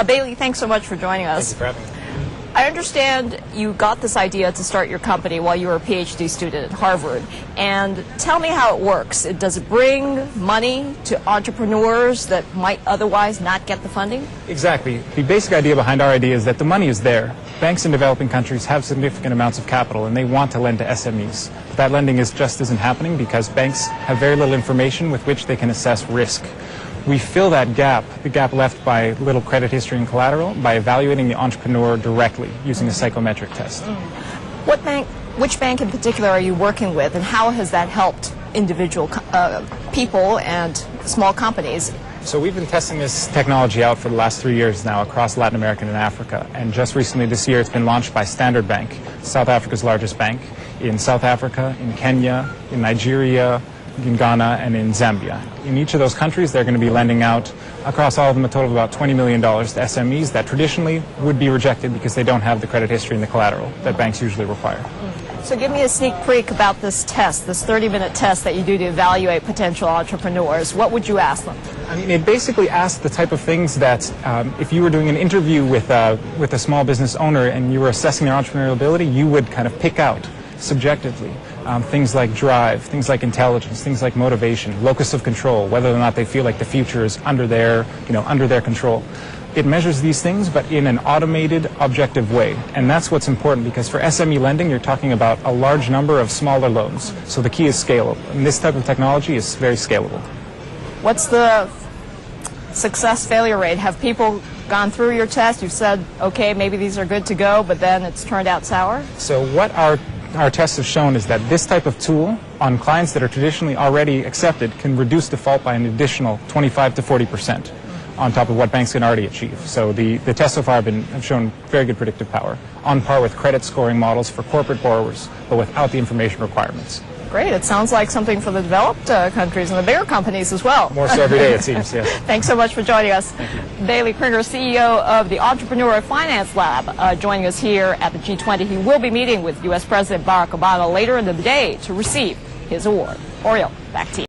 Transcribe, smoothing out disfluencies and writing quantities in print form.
Bailey, thanks so much for joining us. Thank you for having me. I understand you got this idea to start your company while you were a PhD student at Harvard. And tell me how it works. Does it bring money to entrepreneurs that might otherwise not get the funding? Exactly. The basic idea behind our idea is that the money is there. Banks in developing countries have significant amounts of capital and they want to lend to SMEs. But that lending isn't happening because banks have very little information with which they can assess risk. We fill that gap, the gap left by little credit history and collateral, by evaluating the entrepreneur directly using a psychometric test. Which bank in particular are you working with, and how has that helped individual people and small companies? So we've been testing this technology out for the last 3 years now across Latin America and Africa. And just recently this year it's been launched by Standard Bank, South Africa's largest bank, in South Africa, in Kenya, in Nigeria, in Ghana, and in Zambia. In each of those countries, they're going to be lending out across all of them a total of about $20 million to SMEs that traditionally would be rejected because they don't have the credit history and the collateral that banks usually require. So give me a sneak peek about this test, this 30-minute test that you do to evaluate potential entrepreneurs. What would you ask them? I mean, it basically asks the type of things that if you were doing an interview with a small business owner and you were assessing their entrepreneurial ability, you would kind of pick out subjectively. Things like drive, things like intelligence, things like motivation, locus of control, whether or not they feel like the future is under their control. It measures these things, but in an automated, objective way. And that's what's important because for SME lending, you're talking about a large number of smaller loans. So the key is scalable. And this type of technology is very scalable. What's the success failure rate? Have people gone through your test? You've said, okay, maybe these are good to go, but then it's turned out sour? So what our tests have shown is that this type of tool on clients that are traditionally already accepted can reduce default by an additional 25 to 40% on top of what banks can already achieve. So the tests so far have shown very good predictive power, on par with credit scoring models for corporate borrowers, but without the information requirements. Great. It sounds like something for the developed countries and the bigger companies as well. More so every day, it seems, yes. Thanks so much for joining us. Thank you. Bailey Klinger, CEO of the Entrepreneur Finance Lab, joining us here at the G20. He will be meeting with U.S. President Barack Obama later in the day to receive his award. Oriel, back to you.